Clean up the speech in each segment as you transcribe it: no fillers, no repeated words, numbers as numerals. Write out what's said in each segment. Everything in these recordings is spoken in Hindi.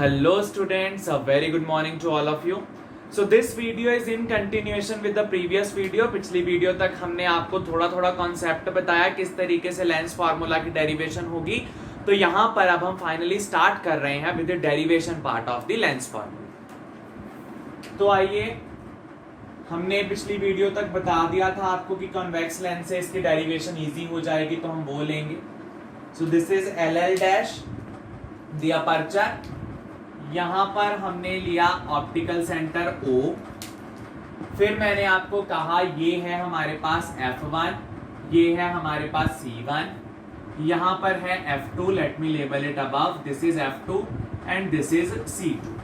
Hello students, a very good morning to all of you. So this video is in continuation with the previous video. पिछली वीडियो तक हमने आपको थोड़ा थोड़ा कॉन्सेप्ट बताया किस तरीके से लेंस फार्मूला की डेरिवेशन होगी. तो यहाँ पर अब हम फाइनली स्टार्ट कर रहे हैं with the derivation part of the lens formula. तो आइए, हमने पिछली वीडियो तक बता दिया था आपको कि कॉन्वेक्स लेंस से इसकी डेरिवेशन इजी हो जाएगी, तो हम वो लेंगे. सो this is L L dash the aperture. यहां पर हमने लिया ऑप्टिकल सेंटर O. फिर मैंने आपको कहा ये है हमारे पास F1, ये है हमारे पास C1, यहां पर है F2. Let me label it above. This is F2 and this is C2.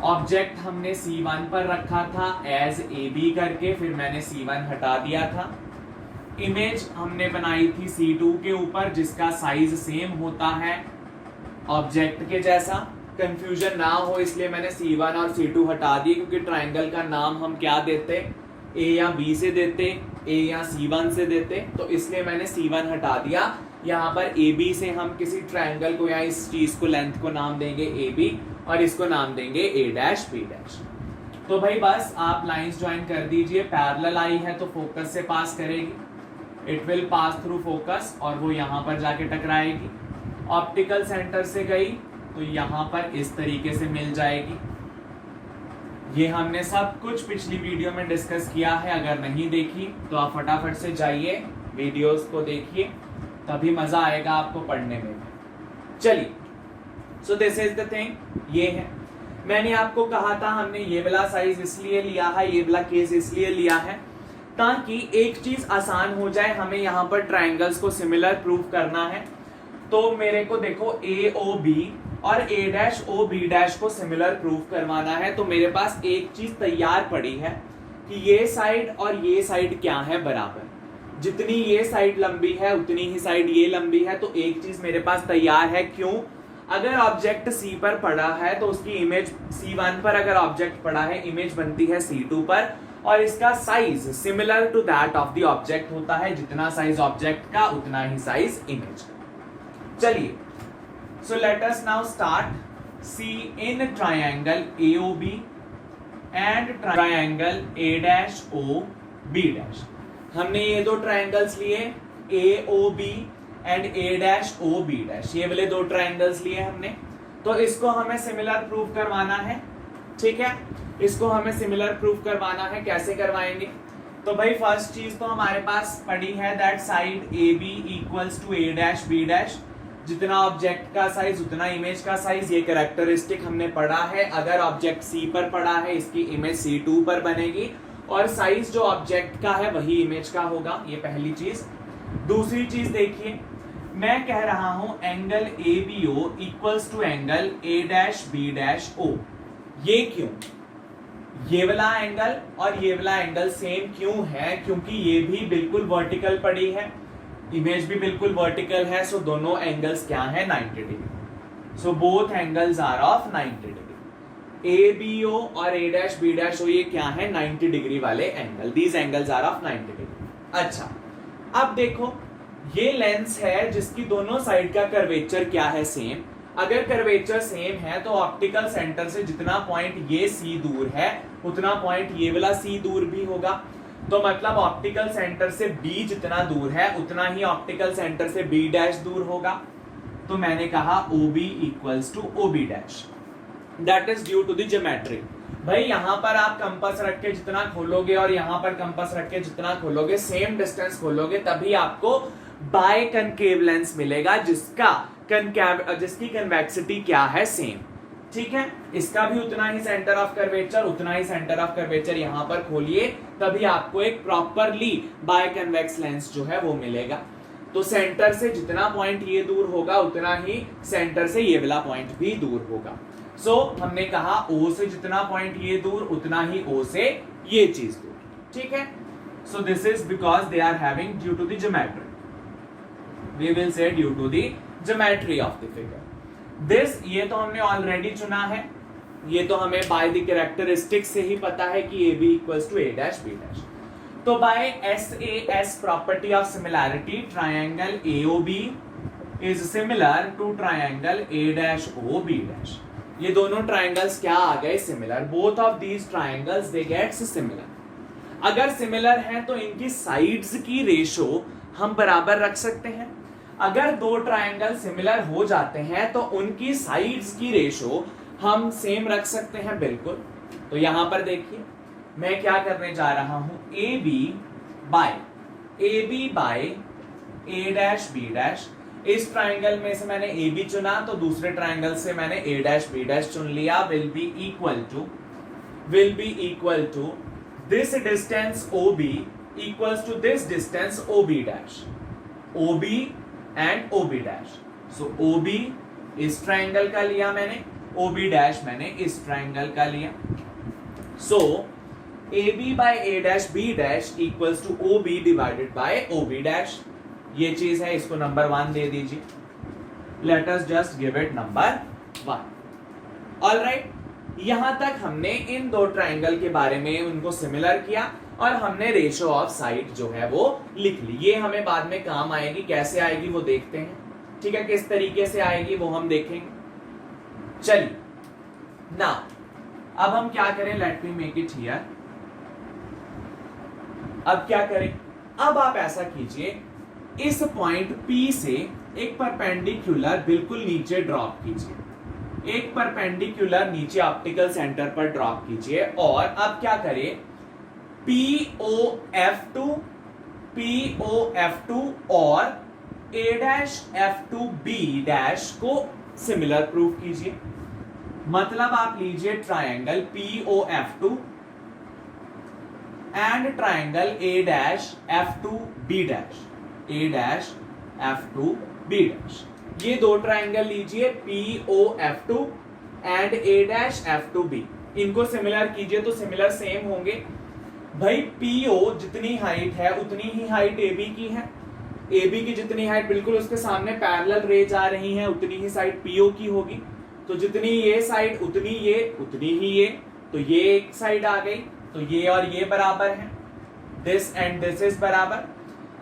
Object हमने C1 पर रखा था एज AB करके, फिर मैंने C1 हटा दिया था. इमेज हमने बनाई थी C2 के ऊपर जिसका साइज सेम होता है ऑब्जेक्ट के जैसा. कंफ्यूजन ना हो इसलिए मैंने C1 और C2 हटा दिए, क्योंकि ट्रायंगल का नाम हम क्या देते, A या B से देते, A या C1 से देते, तो इसलिए मैंने C1 हटा दिया. यहाँ पर AB से हम किसी ट्रायंगल को या इस चीज को लेंथ को नाम देंगे AB और इसको नाम देंगे A डैश B डैश. तो भाई बस आप लाइंस ज्वाइन कर दीजिए. पैरेलल आई है तो फोकस से पास करेगी, it will pass through focus और वो यहाँ पर जाके टकराएगी. ऑप्टिकल सेंटर से गई तो यहाँ पर इस तरीके से मिल जाएगी. ये हमने सब कुछ पिछली वीडियो में डिस्कस किया है. अगर नहीं देखी तो आप फटाफट से जाइए वीडियोस को देखिए, तभी मजा आएगा आपको पढ़ने में. चलिए, सो दिस इज द थिंग. ये है, मैंने आपको कहा था हमने ये वाला साइज इसलिए लिया है, ये वाला केस इसलिए लिया है ताकि एक चीज आसान हो जाए. हमें यहाँ पर ट्रायंगल्स को सिमिलर प्रूव करना है. तो मेरे को देखो AOB और A dash O B dash को सिमिलर प्रूव करवाना है. तो मेरे पास एक चीज तैयार पड़ी है कि ये साइड और ये साइड क्या है बराबर. जितनी ये साइड लंबी है उतनी ही साइड ये लंबी है. तो एक चीज मेरे पास तैयार है. क्यों? अगर ऑब्जेक्ट C पर पड़ा है तो उसकी इमेज C1 पर, अगर ऑब्जेक्ट पड़ा है इमेज बनती है C2 पर, और इसका size similar to that of the object होता है. जितना साइज ऑब्जेक्ट का उतना ही साइज इमेज का. चलिए, so let us now start. See in triangle AOB and triangle A dash O B dash. हमने ये दो ट्रायंगल्स लिए AOB and A dash O B dash. ये वाले दो ट्रायंगल्स लिए हमने. तो इसको हमें सिमिलर प्रूव करवाना है. ठीक है, इसको हमें सिमिलर प्रूव करवाना है. कैसे करवाएंगे? तो भाई फर्स्ट चीज तो हमारे पास पड़ी है that side AB equals to A dash B dash. जितना ऑब्जेक्ट का साइज उतना इमेज का साइज. ये कैरेक्टरिस्टिक हमने पढ़ा है. अगर ऑब्जेक्ट C पर पड़ा है इसकी इमेज C2 पर बनेगी और साइज जो ऑब्जेक्ट का है वही इमेज का होगा. ये पहली चीज. दूसरी चीज देखिए, मैं कह रहा हूं angle ABO equals to angle A dash B dash O. ये क्यों? ये वाला एंगल और ये वाला एंगल सेम क्यों है? क्योंकि ये भी बिल्कुल वर्टिकल पड़ी है, इमेज भी बिल्कुल वर्टिकल है. सो दोनों एंगल्स क्या है? 90 degree. So both angles are of 90 degree. ABO और A dash B dash O ये क्या है? 90 डिग्री वाले angle. These angles are of 90 degree. अच्छा, अब देखो, ये लेंस है जिसकी दोनों साइड का कर्वेचर क्या है? सेम. अगर कर्वेचर सेम है तो ऑप्टिकल सेंटर से जितना पॉइंट ये C दूर है उतना पॉइंट ये वाला C दूर भी होगा. तो मतलब ऑप्टिकल सेंटर से B जितना दूर है उतना ही ऑप्टिकल सेंटर से B डैश दूर होगा. तो मैंने कहा OB equals to OB dash. That is due to the geometry. भाई यहां पर आप कंपास रख के जितना खोलोगे और यहां पर कंपास रख के जितना खोलोगे, सेम डिस्टेंस खोलोगे, तभी आपको बाय कनकेव लेंस मिलेगा जिसकी कन्वेक्सिटी क्या है? सेम. ठीक है, इसका भी उतना ही सेंटर ऑफ कर्वेचर, उतना ही सेंटर ऑफ कर्वेचर यहां पर खोलिए, तभी आपको एक प्रॉपरली बाय कन्वेक्स लेंस जो है वो मिलेगा. तो सेंटर से जितना पॉइंट ये दूर होगा उतना ही सेंटर से ये वाला पॉइंट भी दूर होगा. सो हमने कहा O से जितना पॉइंट ये दूर उतना ही O से ये चीज दूर. ठीक है, so this is because they are having due to the geometry. We will say due to the geometry of the figure. This, ये तो हमने ऑलरेडी चुना है. ये तो हमें बाय द कैरेक्टरिस्टिक से ही पता है कि AB equals to A dash B dash. तो by SAS property of similarity triangle AOB is similar to triangle A dash O B dash. ये दोनों ट्राइंगल्स क्या आ गए, similar. Both of these triangles they gets similar. अगर सिमिलर हैं तो इनकी साइड्स की रेशो हम बराबर रख सकते हैं। अगर दो ट्राइंगल सिमिलर हो जाते हैं तो उनकी साइड्स की रेशो हम सेम रख सकते हैं, बिल्कुल। तो यहां पर देखिए मैं क्या करने जा रहा हूं, A B by A dash B dash. इस ट्राइंगल में से मैंने ए बी चुना तो दूसरे ट्राइंगल से मैंने ए डैश बी डैश चुन लिया। Will be equal to this distance O B equals to this distance O B dash, O B and O B dash. So O B इस ट्राइंगल का लिया मैंने, ओ बी डैश मैंने इस ट्राइंगल का लिया। So A B by A dash B dash equals to O B divided by O B dash. ये चीज है, इसको नंबर 1 दे दीजिए। Let us just give it number 1। Alright, यहां तक हमने इन दो ट्राइंगल के बारे में उनको सिमिलर किया और हमने रेशो ऑफ साइड जो है वो लिख ली। ये हमें बाद में काम आएगी, कैसे आएगी वो देखते हैं, ठीक है। किस तरीके से आएगी वो हम देखेंगे। चलिए ना, अब हम क्या करें, let me make it here. अब क्या करें, अब आप ऐसा कीजिए, इस पॉइंट P से एक परपेंडिकुलर बिल्कुल नीचे ड्रॉप कीजिए, एक परपेंडिकुलर नीचे ऑप्टिकल सेंटर पर ड्रॉप कीजिए। और अब क्या करें, POF2 और A'F2B डैश को सिमिलर प्रूव कीजिए। मतलब आप लीजिए triangle POF2 and triangle A''F2B dash, A''F2B dash. ये दो ट्रायंगल लीजिए POF2 एंड A''F2B, इनको सिमिलर कीजिए तो सिमिलर सेम होंगे। भाई PO जितनी हाइट है उतनी ही हाइट AB की है, AB की जितनी हाइट बिल्कुल उसके सामने पैरेलल रेज आ रही है उतनी ही साइड PO की होगी। तो जितनी ये साइड उतनी ही ये, तो ये एक साइड आ गई, तो ये और ये बराबर है, दिस एंड दिस इज बराबर।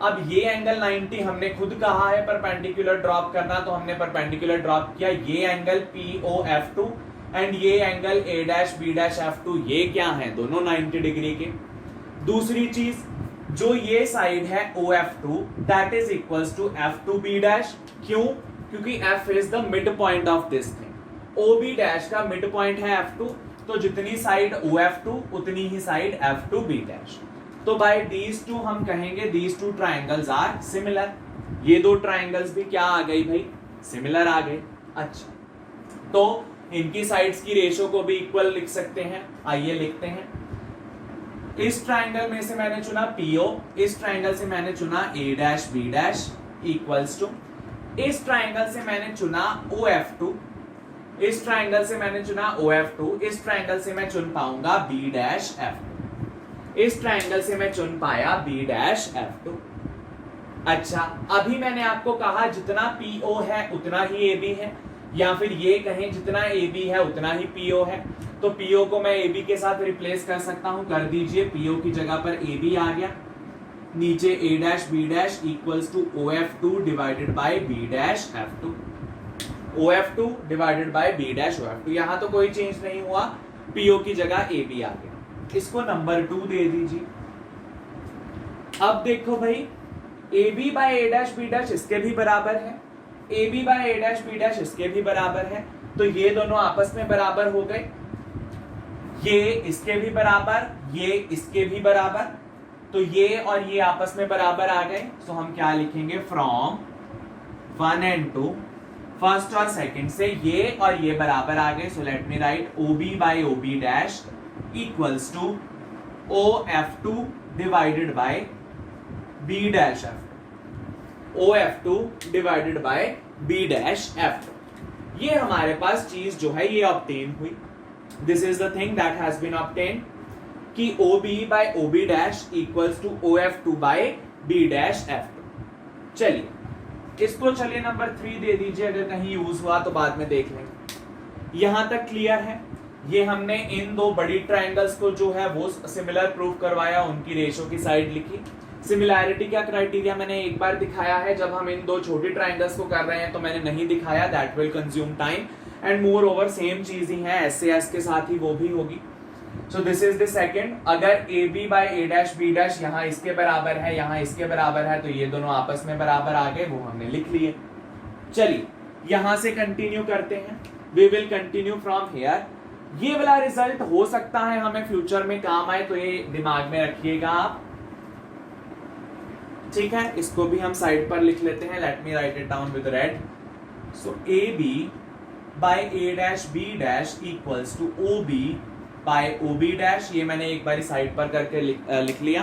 अब ये एंगल 90 हमने खुद कहा है परपेंडिकुलर ड्रॉप करना, तो हमने परपेंडिकुलर ड्रॉप किया। ये एंगल POF2 एंड ये एंगल A''B''F2, ये क्या है, दोनों 90 डिग्री के। दूसरी चीज, जो ये साइड है OF2 that is equals to F2B dash. क्यों? क्योंकि F is the midpoint of this thing, OB dash का मिड पॉइंट है F2, तो जितनी साइड OF2 उतनी ही साइड F2B डैश। तो बाय दीज टू हम कहेंगे these two triangles are similar. ये दो ट्राइंगल्स भी क्या आ गई भाई, सिमिलर आ गए। अच्छा, तो इनकी साइड्स की रेशो को भी इक्वल लिख सकते हैं, आइए लिखते हैं। इस ट्राइंगल में से मैंने चुना PO, इस ट्राइंगल से मैंने चुना A''B डैश इक्वल्स टू, इस ट्राइंगल से मैंने चुना OF2, इस ट्राइंगल से मैंने चुना OF2, इस ट्राइंगल से मैं चुन पाऊंगा B''F2, इस ट्राइंगल से मैं चुन पाया B''F2। अच्छा, अभी मैंने आपको कहा जितना PO है उतना ही AB है, या फिर ये कहें जितना AB है उतना ही PO है। तो PO को मैं AB के साथ रिप्लेस कर सकता हूं, कर दीजिए। PO की जगह पर AB आ गया, नीचे A''B dash equals to OF2 divided by B''F2, OF2 divided by B''OF2। यहां तो कोई चेंज नहीं हुआ, PO की जगह AB आ गया। इसको नंबर 2 दे दीजिए। अब देखो भाई, AB बाय A''B डैश इसके भी बराबर है, AB बाय A''B डैश इसके भी बराबर है, तो ये दोनों आपस में बराबर हो गए। ये इसके भी बराबर, ये इसके भी बराबर, तो ये और ये आपस में बराबर आ गए। तो हम क्या लिखेंगे, फ्रॉम 1 and 2, फर्स्ट और सेकंड से ये और ये बराबर आ गए। So let me write OB by OB dash equals to OF2 divided by B''F2, OF2 divided by B''F2। ये हमारे पास चीज जो है ये ऑब्टेन हुई। This is the thing that has been obtain कि OB by OB dash equals to OF2 by B''F2। चलिए इसको चलिए नंबर 3 दे दीजिए, अगर कहीं यूज हुआ तो बाद में देख लेंगे। यहां तक क्लियर है। ये हमने इन दो बड़ी ट्राइंगल्स को जो है वो सिमिलर प्रूव करवाया, उनकी रेशो की साइड लिखी। सिमिलैरिटी का क्राइटेरिया मैंने एक बार दिखाया है, जब हम इन दो छोटी ट्राइंगल्स को कर रहे हैं तो मैंने नहीं दिखाया, that will consume time. And more over same चीज ही है, एस से एस के साथ ही वो भी होगी। So this is the second. अगर A B by A dash B dash यहाँ इसके बराबर है, यहाँ इसके बराबर है, तो ये दोनों आपस में बराबर आ गए, वो हमने लिख लिए। चलिए यहां से कंटिन्यू करते हैं, we will continue from here. ये वाला रिजल्ट हो सकता है हमें फ्यूचर में काम आए, तो ये दिमाग में रखिएगा आप, ठीक है। इसको भी हम साइड पर लिख लेते हैं, let me write it down with red. So A B by A dash B dash equals to O B by O B dash. ये मैंने एक बारी साइड पर करके लिख लिया।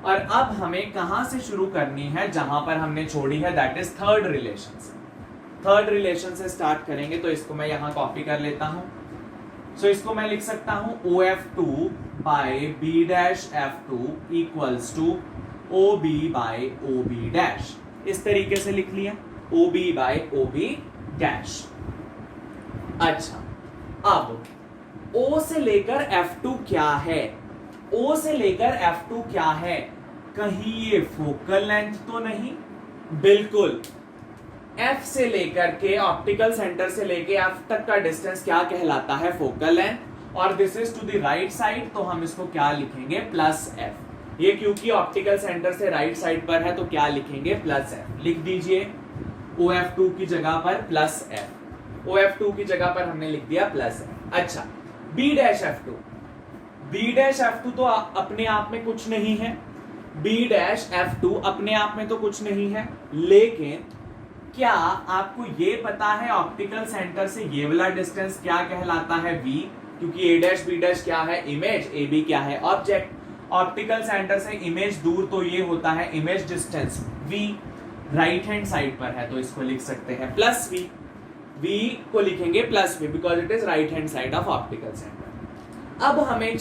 और अब हमें कहां से शुरू करनी है, जहां पर हमने छोड़ी है, दैट इज थर्ड रिलेशन से। थर्ड रिलेशन से स्टार्ट करेंगे, तो इसको मैं यहां कॉपी कर लेता हूं। सो इसको मैं लिख सकता हूं O F two by B dash F two equals to O B by O B dash. इस तरीके से लिख लिया, O B by O B dash. अच्छा, अब O से लेकर F2 क्या है? O से लेकर F2 क्या है? कहीं ये फोकल लेंथ तो नहीं? बिल्कुल। F से लेकर के ऑप्टिकल सेंटर से लेके F तक का डिस्टेंस क्या कहलाता है? Focal length. और this is to the right side, तो हम इसको क्या लिखेंगे? Plus F। ये क्योंकि ऑप्टिकल सेंटर से राइट साइड पर है, तो क्या लिखेंगे? Plus F। लिख दीजिए OF2 की जगह पर प्लस F। OF2 की जगह पर हमने लिख दिया प्लस F। अच्छा, B dash F two. B dash F two तो अपने आप में कुछ नहीं है, बी डैश एफ टू अपने आप में तो कुछ नहीं है, लेकिन क्या आपको ये पता है ऑप्टिकल सेंटर से ये वाला डिस्टेंस क्या कहलाता है? v। क्योंकि ए डैश बी डैश क्या है? इमेज। ए बी क्या है? ऑब्जेक्ट। ऑप्टिकल सेंटर से इमेज दूर, तो ये होता है image distance v। Right hand side पर है, तो इसको लिख सकते हैं प्लस v। v को लिखेंगे plus v because it is right hand side of optical centre. अब हमें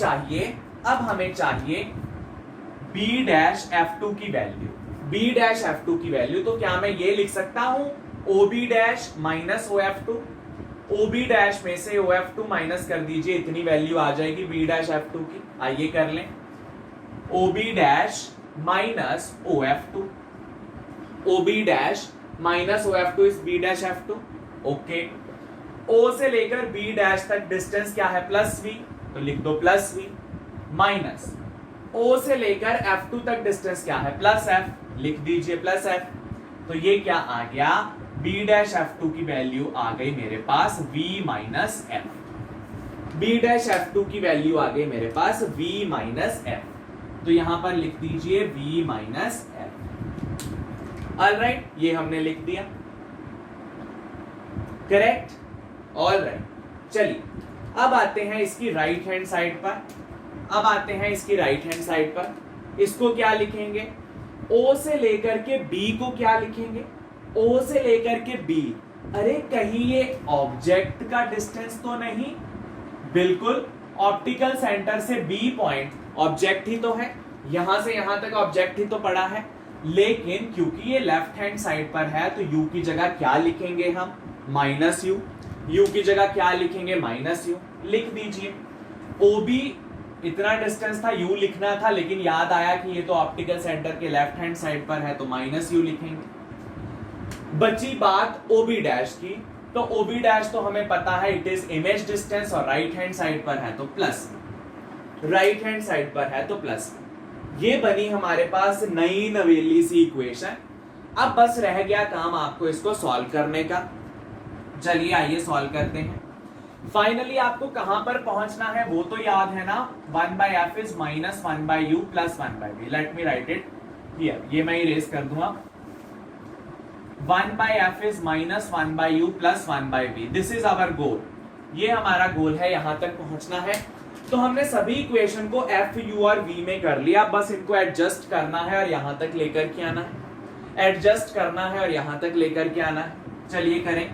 चाहिए b डैश f2 की वैल्यू। b डैश f2 की वैल्यू, तो क्या मैं ये लिख सकता हूं ob dash minus OF2? ob dash में से OF2 माइनस कर दीजिए, इतनी वैल्यू आ जाएगी b डैश f2 की। आइए कर लें, ob dash minus OF2। ob dash minus OF2 is b dash f2। Okay, O से लेकर B डैश तक डिस्टेंस क्या है? प्लस V, तो लिख दो प्लस V। माइनस O से लेकर F2 तक डिस्टेंस क्या है? प्लस F, लिख दीजिए प्लस F। तो ये क्या आ गया? B डैश F2 की वैल्यू आ गई मेरे पास V minus F। B dash F2 की वैल्यू आ गई मेरे पास V माइनस F। तो यहां पर लिख दीजिए V माइनस F। ऑलराइट, ये हमने लिख दिया, करेक्ट। ऑलराइट, चलिए अब आते हैं इसकी राइट हैंड साइड पर। इसको क्या लिखेंगे? O से लेकर के B को क्या लिखेंगे? O से लेकर के B। अरे कहीं ये ऑब्जेक्ट का डिस्टेंस तो नहीं? बिल्कुल, ऑप्टिकल सेंटर से B पॉइंट ऑब्जेक्ट ही तो है, यहां से यहां तक ऑब्जेक्ट ही तो पड़ा है। लेकिन क्योंकि ये लेफ्ट हैंड साइड पर है, तो U की जगह क्या लिखेंगे हम? Minus you. यू की जगह क्या लिखेंगे? Minus you. लिख दीजिए OB इतना डिस्टेंस था, यू लिखना था, लेकिन याद आया कि ये तो ऑप्टिकल सेंटर के लेफ्ट हैंड साइड पर है, तो माइनस यू लिखेंगे। बची बात OB डैश की, तो OB डैश तो हमें पता है इट इज इमेज डिस्टेंस, और राइट हैंड साइड पर है तो प्लस, राइट हैंड साइड पर है तो प्लस। ये बनी हमारे पास नई नवेली सी इक्वेशन। अब बस रह गया काम आपको इसको सॉल्व करने का। चलिए आइए सॉल्व करते हैं। फाइनली आपको कहां पर पहुंचना है वो तो याद है ना? 1/f is minus 1/u plus 1/v। Let me write it here, ये मैं इरेज कर दूंगा। 1/f is minus 1/u plus 1/v। This is our goal, ये हमारा गोल है, यहां तक पहुंचना है। तो हमने सभी इक्वेशन को f, u और v में कर लिया, बस इनको एडजस्ट करना है और यहां तक लेकर के आना है। एडजस्ट करना है और यहां तक लेकर के आना है। चलिए करें,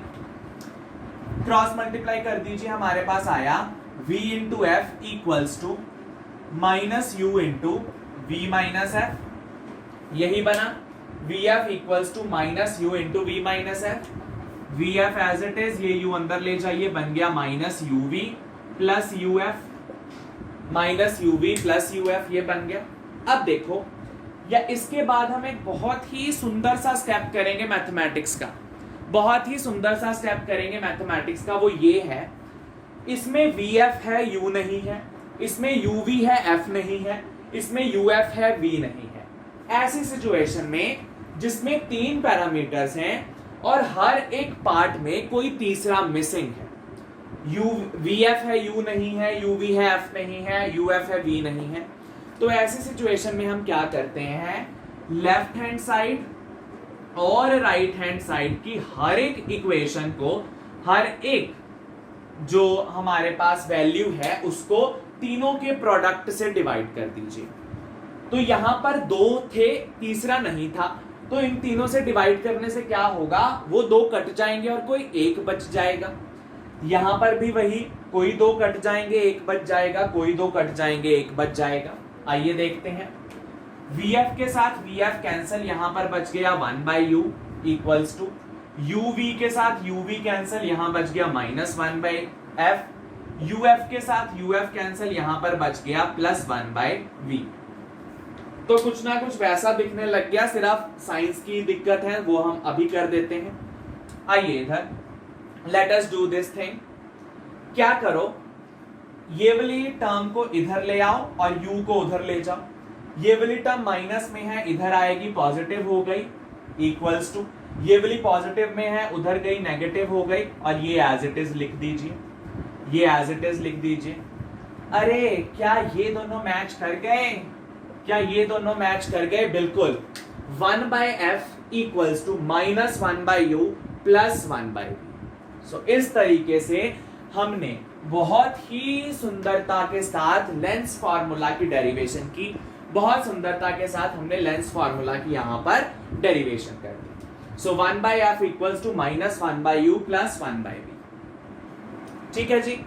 क्रॉस मल्टीप्लाई कर दीजिए। हमारे पास आया v into f equals to minus u into v minus f. यही बना, v f equals to minus u into v minus f. V f as it is, ये यू अंदर ले जाइए, बन गया minus u v plus u f. Minus u v plus u f, ये बन गया। अब देखो, या इसके बाद हम एक बहुत ही सुंदर सा स्टेप करेंगे मैथमेटिक्स का। बहुत ही सुंदर सा स्टेप करेंगे मैथमेटिक्स का, वो ये है इसमें VF है U नहीं है, इसमें UV है F नहीं है, इसमें UF है V नहीं है। ऐसी सिचुएशन में जिसमें 3 पैरामीटर्स हैं और हर एक पार्ट में कोई तीसरा मिसिंग है, VF है U नहीं है, UV है F नहीं है, UF है V नहीं है, तो ऐसी सिचुएशन में हम क्या करते हैं, लेफ्ट हैंड साइड और राइट हैंड साइड की हर एक इक्वेशन को, हर एक जो हमारे पास वैल्यू है उसको तीनों के प्रोडक्ट से डिवाइड कर दीजिए। तो यहां पर 2 थे, तीसरा नहीं था, तो इन तीनों से डिवाइड करने से क्या होगा, वो 2 कट जाएंगे और कोई 1 बच जाएगा। यहां पर भी वही, कोई 2 कट जाएंगे 1 बच जाएगा, कोई 2 कट जाएंगे 1 बच जाएगा। आइए देखते हैं, VF के साथ VF कैंसिल, यहां पर बच गया 1/u इक्वल्स टू UV के साथ UV कैंसिल, यहां बच गया -1/f, UF के साथ UF कैंसिल, यहां पर बच गया +1/v। तो कुछ ना कुछ वैसा दिखने लग गया, सिर्फ साइंस की दिक्कत है, वो हम अभी कर देते हैं। आइए इधर, let us do this thing. क्या करो, ये वाली टर्म को इधर ले आओ और u को उधर ले जाओ, ये वाली टर्म माइनस में है, इधर आएगी पॉजिटिव हो गई, इक्वल्स टू ये वाली पॉजिटिव में है, उधर गई नेगेटिव हो गई, और ये एज इट इज लिख दीजिए, ये एज इट इज लिख दीजिए। अरे क्या ये दोनों मैच कर गए, क्या ये दोनों मैच कर गए? बिल्कुल। 1/f equals to -1/u plus 1/v। सो इस तरीके से हमने बहुत ही सुंदरता के साथ लेंस फार्मूला की डेरिवेशन की, बहुत सुंदरता के साथ हमने लेंस फार्मूला की यहां पर डेरिवेशन कर दी। So 1/f equals to -1/u plus 1/v। ठीक है जी,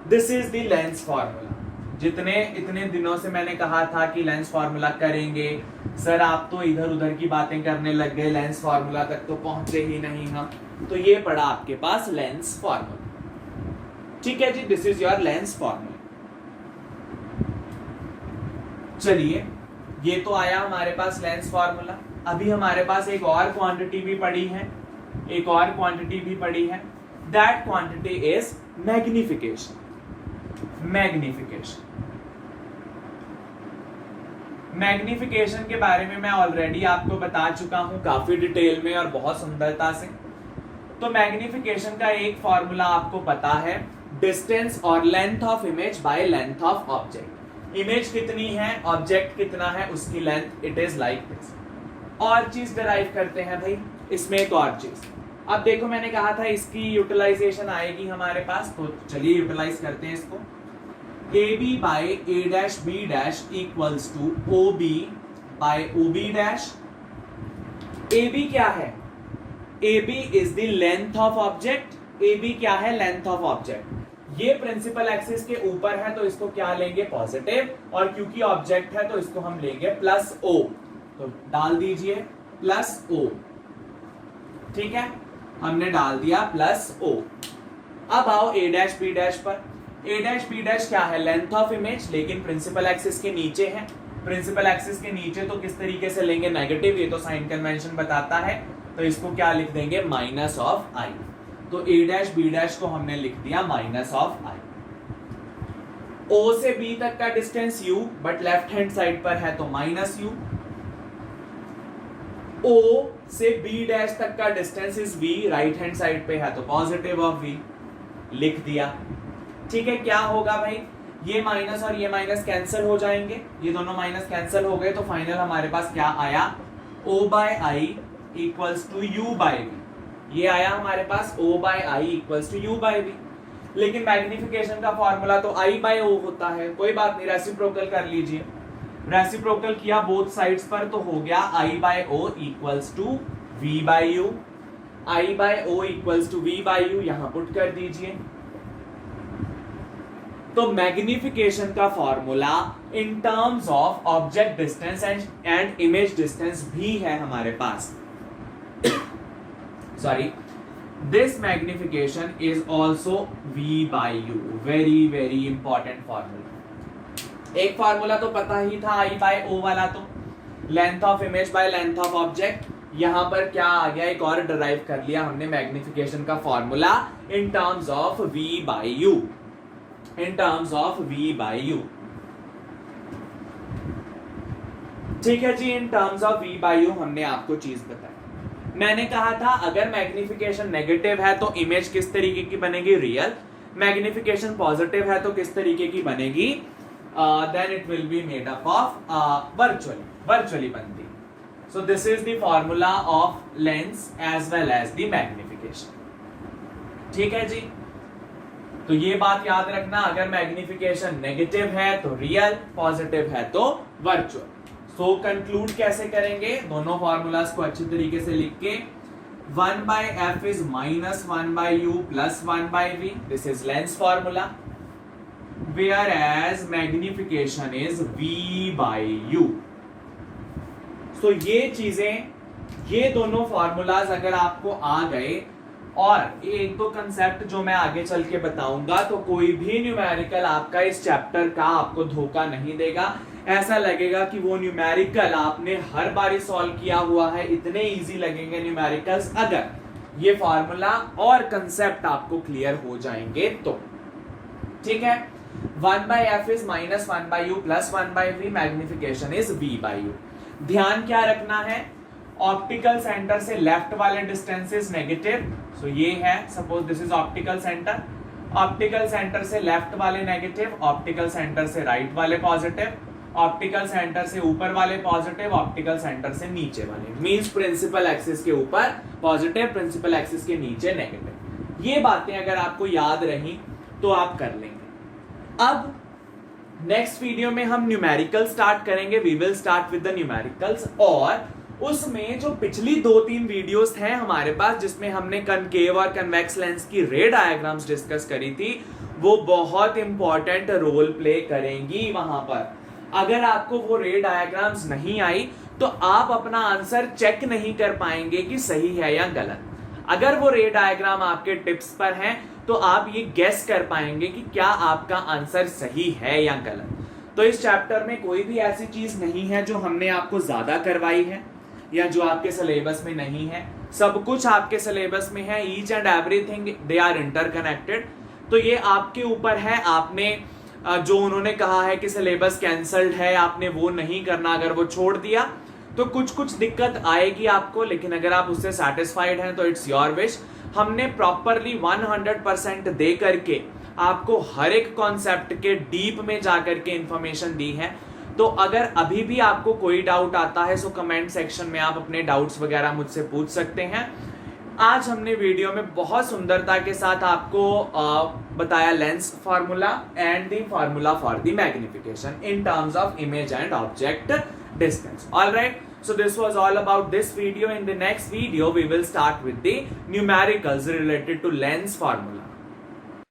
this is the lens formula. इतने दिनों से मैंने कहा था कि लेंस फार्मूला करेंगे सर, आप तो इधर उधर की बातें करने लग गए, लेंस फार्मूला तक तो पहुंचे ही नहीं हम। तो ये पड़ा आपके पास लेंस फार्मूला। ठीक है जी, this is your lens formula. चलिए, ये तो आया हमारे पास लेंस फार्मूला। अभी हमारे पास एक और क्वांटिटी भी पड़ी है, एक और क्वांटिटी भी पड़ी है। That quantity is magnification. Magnification के बारे में मैं ऑलरेडी आपको बता चुका हूं काफी डिटेल में और बहुत सुंदरता से। तो मैग्निफिकेशन का एक फॉर्मूला आपको पता है, डिस्टेंस और length of image by length of object. Image कितनी है, ऑब्जेक्ट कितना है, उसकी length, it is like this. और चीज डिराइव करते हैं भाई, इसमें एक और चीज। अब देखो, मैंने कहा था इसकी यूटिलाइजेशन आएगी हमारे पास, तो चलिए यूटिलाइज करते हैं इसको। AB by A dash B dash equals to OB by OB dash। AB क्या है? AB is the length of object। AB क्या है? length of object। ये प्रिंसिपल एक्सिस के ऊपर है तो इसको क्या लेंगे? पॉजिटिव, और क्योंकि ऑब्जेक्ट है तो इसको हम लेंगे +O। तो डाल दीजिए +O। ठीक है, हमने डाल दिया +O। अब आओ A dash B dash पर। A dash B dash क्या है? लेंथ ऑफ इमेज, लेकिन प्रिंसिपल एक्सिस के नीचे है। प्रिंसिपल एक्सिस के नीचे तो किस तरीके से लेंगे? नेगेटिव, ये तो साइन कन्वेंशन बताता है। तो इसको क्या लिख देंगे? -i। तो A dash B dash को हमने लिख दिया -i। O से B तक का distance u, but left hand side पर है तो -u। O से B डैश तक का distance is v, right hand side पे है तो पॉजिटिव ऑफ v, लिख दिया। ठीक है, क्या होगा भाई? ये माइनस और ये माइनस कैंसिल हो जाएंगे, ये दोनों माइनस कैंसिल हो गए, तो फाइनल हमारे पास क्या आया? O/i equals to u/v। ये आया हमारे पास O/i इक्वल्स टू u/v। लेकिन मैग्निफिकेशन का फॉर्मूला तो i/o होता है। कोई बात नहीं, रेसिप्रोकल कर लीजिए। रेसिप्रोकल किया बोथ साइड्स पर तो हो गया i/o equals to v/u। i/o equals to v/u यहां पुट कर दीजिए। तो मैग्निफिकेशन का formula in terms of object distance and image distance भी है हमारे पास। Sorry, this magnification is also v/u। Very very important formula. एक फॉर्मूला तो पता ही था i/o वाला, तो length of image by length of object. यहां पर क्या आ गया, एक और डराइव कर लिया हमने मैग्निफिकेशन का formula in terms of V by U, in terms of V by U. ठीक है जी, in terms of V by U हमने आपको चीज बताई। मैंने कहा था अगर मैग्निफिकेशन नेगेटिव है तो इमेज किस तरीके की बनेगी, रियल। मैग्निफिकेशन पॉजिटिव है तो किस तरीके की बनेगी, then it will be made up of virtually बनती। So this is the formula of lens as well as the magnification. ठीक है जी, तो ये बात याद रखना, अगर मैग्निफिकेशन नेगेटिव है तो रियल, पॉजिटिव है तो वर्चुअल। सो कंक्लूड कैसे करेंगे, दोनों फॉर्मूलाज को अच्छी तरीके से लिख के 1 by f is minus 1 by u plus 1 by v, this is lens formula, whereas magnification is v by u। तो ये चीजें, ये दोनों फॉर्मूलाज अगर आपको आ गए, और एक दो कंसेप्ट जो मैं आगे चल के बताऊंगा, तो कोई भी न्यूमेरिकल आपका इस चैप्टर का आपको धोखा नहीं देगा। ऐसा लगेगा कि वो न्यूमेरिकल आपने हर बार सॉल्व किया हुआ है, इतने इजी लगेंगे न्यूमेरिकल्स अगर ये फॉर्मूला और कंसेप्ट आपको क्लियर हो जाएंगे तो। ठीक है, 1 by f is minus 1 by u plus 1 by v, magnification is v by u। ध्यान क्या रखना है, ऑप्टिकल सेंटर से लेफ्ट वाले डिस्टेंस इज नेगेटिव, सो ये है, suppose this is optical centre, optical centre से लेफ्ट वाले नेगेटिव, ऑप्टिकल सेंटर से राइट वाले पॉजिटिव, ऑप्टिकल सेंटर से ऊपर वाले पॉजिटिव, ऑप्टिकल सेंटर से नीचे वाले, मींस प्रिंसिपल एक्सिस के ऊपर पॉजिटिव, प्रिंसिपल एक्सिस के नीचे नेगेटिव। ये बातें अगर आपको याद रही तो आप कर लेंगे। अब नेक्स्ट वीडियो में हम न्यूमेरिकल स्टार्ट करेंगे, we will start with the numericals, और उसमें जो पिछली 2-3 वीडियोस हैं हमारे पास जिसमें हमने कनकेव और कन्वेक्स लेंस की रे डायग्राम्स डिस्कस करी थी, वो बहुत इंपॉर्टेंट रोल प्ले करेंगी वहां पर। अगर आपको वो रे डायग्राम्स नहीं आई तो आप अपना आंसर चेक नहीं कर पाएंगे कि सही है या गलत। अगर वो रे डायग्राम आपके टिप्स पर हैं तो आप ये गेस कर पाएंगे कि क्या आपका आंसर सही है या गलत। तो इस चैप्टर में कोई भी ऐसी चीज नहीं है जो हमने आपको ज्यादा करवाई है या जो आपके सिलेबस में नहीं है, सब कुछ आपके सिलेबस में है, each and everything they are interconnected. तो ये आपके ऊपर है, आपने जो उन्होंने कहा है कि सिलेबस कैंसल्ड है, आपने वो नहीं करना। अगर वो छोड़ दिया तो कुछ कुछ दिक्कत आएगी आपको, लेकिन अगर आप उससे सेटिस्फाइड हैं तो इट्स योर विश। हमने प्रॉपरली 100% दे करके आपको हर एक कॉन्सेप्ट के डीप में जाकर के इंफॉर्मेशन दी है। तो अगर अभी भी आपको कोई डाउट आता है सो कमेंट सेक्शन में आप अपने डाउट्स वगैरह मुझसे पूछ सकते हैं। आज हमने वीडियो में बहुत सुंदरता के साथ आपको बताया lens formula and the formula for the magnification in terms of image and object distance. All right, so this was all about this video. In the next video we will start with the numericals related to lens formula.